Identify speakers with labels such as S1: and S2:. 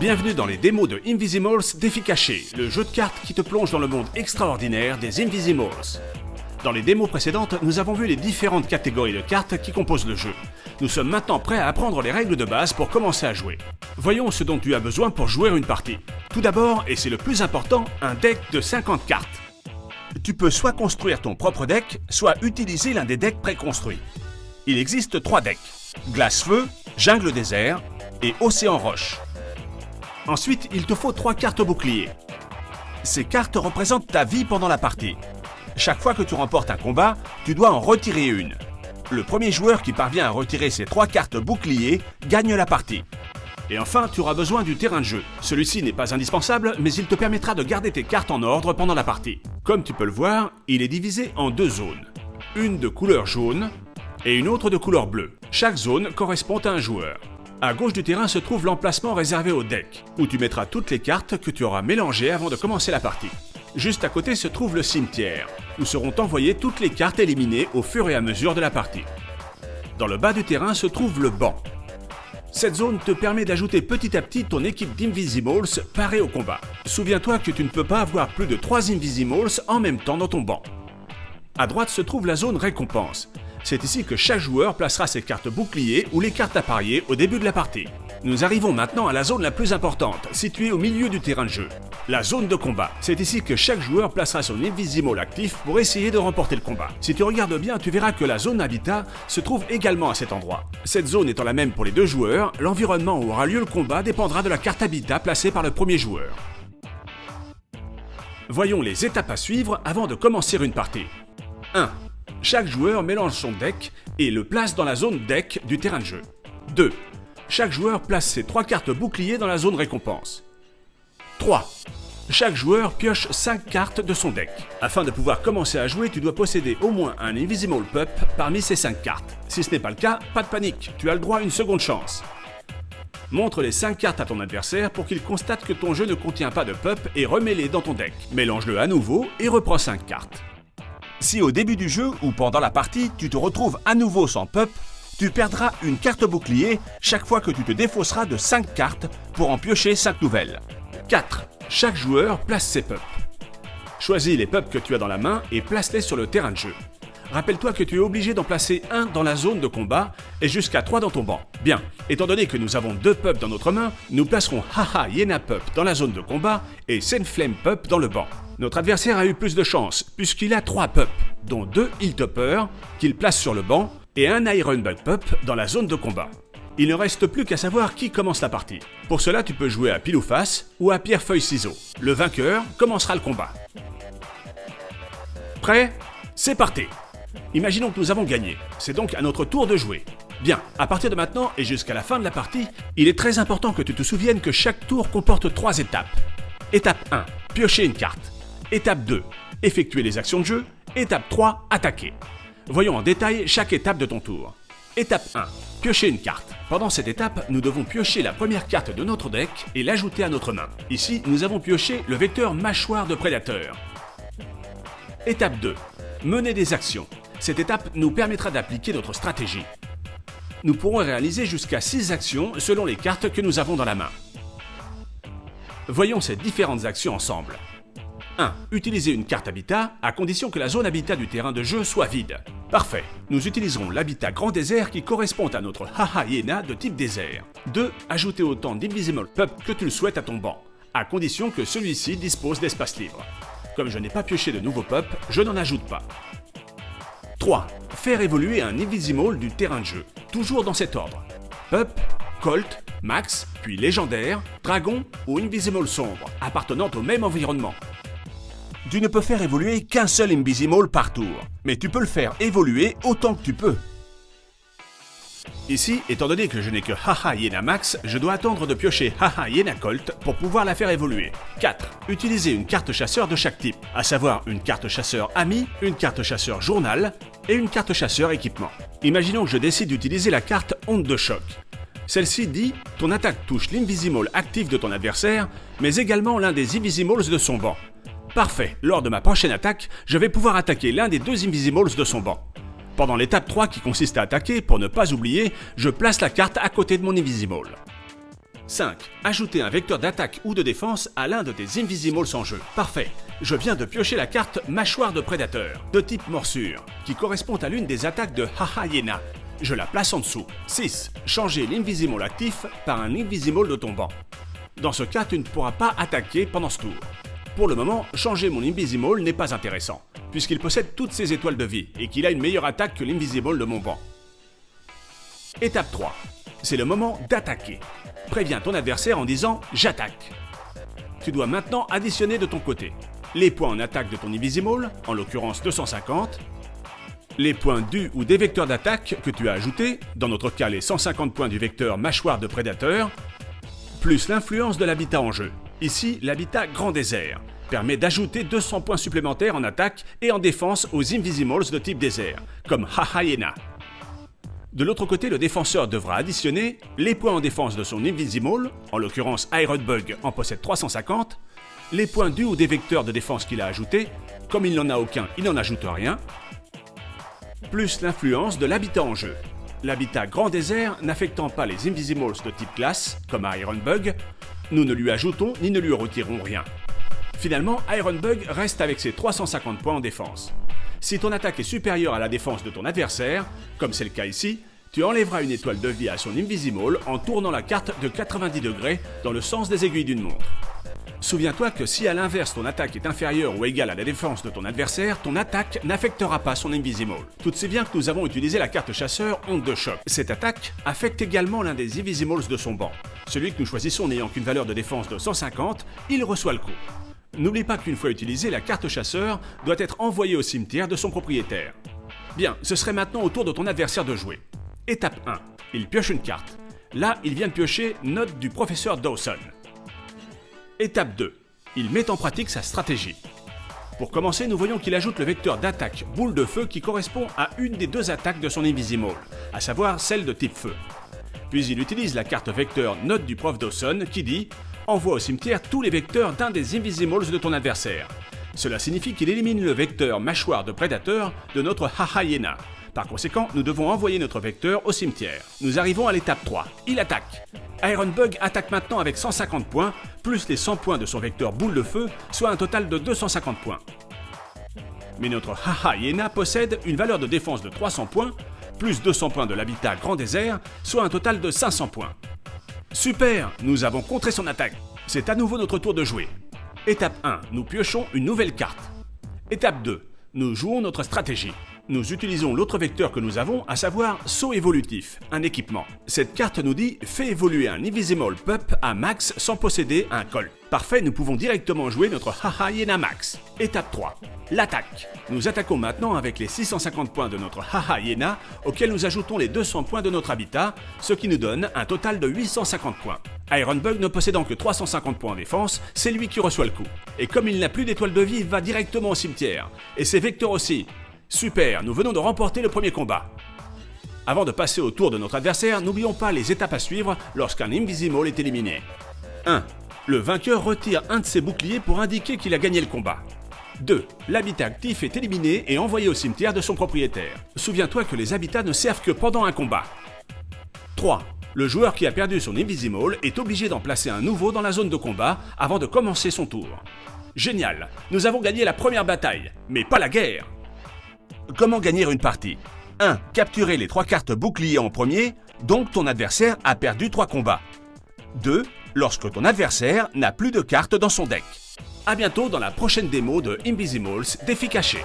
S1: Bienvenue dans les démos de Invisimals Défi Caché, le jeu de cartes qui te plonge dans le monde extraordinaire des Invisimals. Dans les démos précédentes, nous avons vu les différentes catégories de cartes qui composent le jeu. Nous sommes maintenant prêts à apprendre les règles de base pour commencer à jouer. Voyons ce dont tu as besoin pour jouer une partie. Tout d'abord, et c'est le plus important, un deck de 50 cartes. Tu peux soit construire ton propre deck, soit utiliser l'un des decks préconstruits. Il existe 3 decks: Glace-Feu, Jungle Désert et Océan Roche. Ensuite, il te faut 3 cartes boucliers. Ces cartes représentent ta vie pendant la partie. Chaque fois que tu remportes un combat, tu dois en retirer une. Le premier joueur qui parvient à retirer ces 3 cartes boucliers gagne la partie. Et enfin, tu auras besoin du terrain de jeu. Celui-ci n'est pas indispensable, mais il te permettra de garder tes cartes en ordre pendant la partie. Comme tu peux le voir, il est divisé en 2 zones. Une de couleur jaune et une autre de couleur bleue. Chaque zone correspond à un joueur. À gauche du terrain se trouve l'emplacement réservé au deck, où tu mettras toutes les cartes que tu auras mélangées avant de commencer la partie. Juste à côté se trouve le cimetière, où seront envoyées toutes les cartes éliminées au fur et à mesure de la partie. Dans le bas du terrain se trouve le banc. Cette zone te permet d'ajouter petit à petit ton équipe d'Invisimals parée au combat. Souviens-toi que tu ne peux pas avoir plus de 3 Invisimals en même temps dans ton banc. À droite se trouve la zone récompense. C'est ici que chaque joueur placera ses cartes boucliers ou les cartes à parier au début de la partie. Nous arrivons maintenant à la zone la plus importante, située au milieu du terrain de jeu. La zone de combat. C'est ici que chaque joueur placera son Invisimal actif pour essayer de remporter le combat. Si tu regardes bien, tu verras que la zone habitat se trouve également à cet endroit. Cette zone étant la même pour les 2 joueurs, l'environnement où aura lieu le combat dépendra de la carte habitat placée par le premier joueur. Voyons les étapes à suivre avant de commencer une partie. 1. Chaque joueur mélange son deck et le place dans la zone deck du terrain de jeu. 2. Chaque joueur place ses 3 cartes boucliers dans la zone récompense. 3. Chaque joueur pioche 5 cartes de son deck. Afin de pouvoir commencer à jouer, tu dois posséder au moins un Invisimal Pup parmi ces 5 cartes. Si ce n'est pas le cas, pas de panique, tu as le droit à une seconde chance. Montre les 5 cartes à ton adversaire pour qu'il constate que ton jeu ne contient pas de Pup et remets-les dans ton deck. Mélange-le à nouveau et reprends 5 cartes. Si au début du jeu ou pendant la partie, tu te retrouves à nouveau sans Pup, tu perdras une carte bouclier chaque fois que tu te défausseras de 5 cartes pour en piocher 5 nouvelles. 4. Chaque joueur place ses Pups. Choisis les Pups que tu as dans la main et place-les sur le terrain de jeu. Rappelle-toi que tu es obligé d'en placer un dans la zone de combat et jusqu'à 3 dans ton banc. Bien, étant donné que nous avons 2 Pups dans notre main, nous placerons Haha Yena Pup dans la zone de combat et Senflame Pup dans le banc. Notre adversaire a eu plus de chance puisqu'il a 3 Pups, dont 2 Hilltopper qu'il place sur le banc et un Ironbug Pup dans la zone de combat. Il ne reste plus qu'à savoir qui commence la partie. Pour cela, tu peux jouer à pile ou face ou à pierre-feuille-ciseaux. Le vainqueur commencera le combat. Prêt ? C'est parti ! Imaginons que nous avons gagné. C'est donc à notre tour de jouer. Bien, à partir de maintenant et jusqu'à la fin de la partie, il est très important que tu te souviennes que chaque tour comporte 3 étapes. Étape 1, piocher une carte. Étape 2, effectuer les actions de jeu. Étape 3, attaquer. Voyons en détail chaque étape de ton tour. Étape 1, piocher une carte. Pendant cette étape, nous devons piocher la première carte de notre deck et l'ajouter à notre main. Ici, nous avons pioché le vecteur mâchoire de prédateur. Étape 2, mener des actions. Cette étape nous permettra d'appliquer notre stratégie. Nous pourrons réaliser jusqu'à 6 actions selon les cartes que nous avons dans la main. Voyons ces différentes actions ensemble. 1. Utiliser une carte habitat à condition que la zone habitat du terrain de jeu soit vide. Parfait. Nous utiliserons l'habitat grand désert qui correspond à notre Haha Yena de type désert. 2. Ajouter autant d'Invisimal Pup que tu le souhaites à ton banc, à condition que celui-ci dispose d'espace libre. Comme je n'ai pas pioché de nouveaux Pup, je n'en ajoute pas. 3. Faire évoluer un Invisimal du terrain de jeu, toujours dans cet ordre. Pup, Colt, Max, puis Légendaire, Dragon ou Invisimal sombre, appartenant au même environnement. Tu ne peux faire évoluer qu'un seul Invisimal par tour, mais tu peux le faire évoluer autant que tu peux. Ici, étant donné que je n'ai que Haha Yena Max, je dois attendre de piocher Haha Yena Colt pour pouvoir la faire évoluer. 4. Utiliser une carte chasseur de chaque type, à savoir une carte chasseur ami, une carte chasseur journal et une carte chasseur équipement. Imaginons que je décide d'utiliser la carte Onde de choc. Celle-ci dit « Ton attaque touche l'Invisimal actif de ton adversaire, mais également l'un des Invisimals de son banc. » Parfait, lors de ma prochaine attaque, je vais pouvoir attaquer l'un des 2 Invisimals de son banc. Pendant l'étape 3 qui consiste à attaquer, pour ne pas oublier, je place la carte à côté de mon Invisimal. 5. Ajouter un vecteur d'attaque ou de défense à l'un de tes Invisimals en jeu. Parfait. Je viens de piocher la carte Mâchoire de Prédateur, de type morsure, qui correspond à l'une des attaques de Haha-Hyena. Je la place en dessous. 6. Changer l'Invisimal actif par un Invisimal de ton banc. Dans ce cas, tu ne pourras pas attaquer pendant ce tour. Pour le moment, changer mon Invisimal n'est pas intéressant, puisqu'il possède toutes ses étoiles de vie et qu'il a une meilleure attaque que l'Invisimal de mon banc. Étape 3. C'est le moment d'attaquer. Préviens ton adversaire en disant « J'attaque ». Tu dois maintenant additionner de ton côté les points en attaque de ton Invisimal, en l'occurrence 250, les points du ou des vecteurs d'attaque que tu as ajoutés, dans notre cas les 150 points du vecteur Mâchoire de Prédateur, plus l'influence de l'habitat en jeu. Ici, l'habitat Grand Désert permet d'ajouter 200 points supplémentaires en attaque et en défense aux Invisimals de type désert, comme Haha-Hyena. De l'autre côté, le défenseur devra additionner les points en défense de son Invisimal, en l'occurrence Ironbug en possède 350, les points du ou des vecteurs de défense qu'il a ajoutés, comme il n'en a aucun, il n'en ajoute rien, plus l'influence de l'habitat en jeu. L'habitat Grand Désert n'affectant pas les Invisimals de type classe, comme Ironbug, nous ne lui ajoutons ni ne lui retirons rien. Finalement, Ironbug reste avec ses 350 points en défense. Si ton attaque est supérieure à la défense de ton adversaire, comme c'est le cas ici, tu enlèveras une étoile de vie à son Invisimal en tournant la carte de 90 degrés dans le sens des aiguilles d'une montre. Souviens-toi que si à l'inverse ton attaque est inférieure ou égale à la défense de ton adversaire, ton attaque n'affectera pas son Invisimal. Tu te sais bien que nous avons utilisé la carte chasseur Onde de choc. Cette attaque affecte également l'un des Invisimals de son banc. Celui que nous choisissons n'ayant qu'une valeur de défense de 150, il reçoit le coup. N'oublie pas qu'une fois utilisée, la carte chasseur doit être envoyée au cimetière de son propriétaire. Bien, ce serait maintenant au tour de ton adversaire de jouer. Étape 1. Il pioche une carte. Là, il vient de piocher Note du professeur Dawson. Étape 2. Il met en pratique sa stratégie. Pour commencer, nous voyons qu'il ajoute le vecteur d'attaque Boule de Feu qui correspond à une des deux attaques de son Invisimal, à savoir celle de type Feu. Puis il utilise la carte vecteur Note du prof Dawson qui dit « Envoie au cimetière tous les vecteurs d'un des Invisimals de ton adversaire ». Cela signifie qu'il élimine le vecteur Mâchoire de Prédateur de notre Haha-Hyena. Par conséquent, nous devons envoyer notre vecteur au cimetière. Nous arrivons à l'étape 3. Il attaque. Ironbug attaque maintenant avec 150 points, plus les 100 points de son vecteur Boule de Feu, soit un total de 250 points. Mais notre Haha-Hyena possède une valeur de défense de 300 points, plus 200 points de l'habitat Grand Désert, soit un total de 500 points. Super, nous avons contré son attaque. C'est à nouveau notre tour de jouer. Étape 1, nous piochons une nouvelle carte. Étape 2, nous jouons notre stratégie. Nous utilisons l'autre vecteur que nous avons, à savoir Saut évolutif, un équipement. Cette carte nous dit « Fais évoluer un Invisimal Pup à max sans posséder un Colt ». Parfait, nous pouvons directement jouer notre Haha-Hyena Max. Étape 3. L'attaque. Nous attaquons maintenant avec les 650 points de notre Haha-Hyena, auxquels nous ajoutons les 200 points de notre habitat, ce qui nous donne un total de 850 points. Ironbug ne possédant que 350 points en défense, c'est lui qui reçoit le coup. Et comme il n'a plus d'étoile de vie, il va directement au cimetière. Et ses vecteurs aussi. Super, nous venons de remporter le premier combat. Avant de passer au tour de notre adversaire, n'oublions pas les étapes à suivre lorsqu'un Invisimal est éliminé. 1. Le vainqueur retire un de ses boucliers pour indiquer qu'il a gagné le combat. 2. L'habitat actif est éliminé et envoyé au cimetière de son propriétaire. Souviens-toi que les habitats ne servent que pendant un combat. 3. Le joueur qui a perdu son Invisimal est obligé d'en placer un nouveau dans la zone de combat avant de commencer son tour. Génial, nous avons gagné la première bataille, mais pas la guerre. Comment gagner une partie? 1. Capturer les 3 cartes boucliers en premier, donc ton adversaire a perdu 3 combats. 2. Lorsque ton adversaire n'a plus de cartes dans son deck. A bientôt dans la prochaine démo de Invisimals Défi Caché.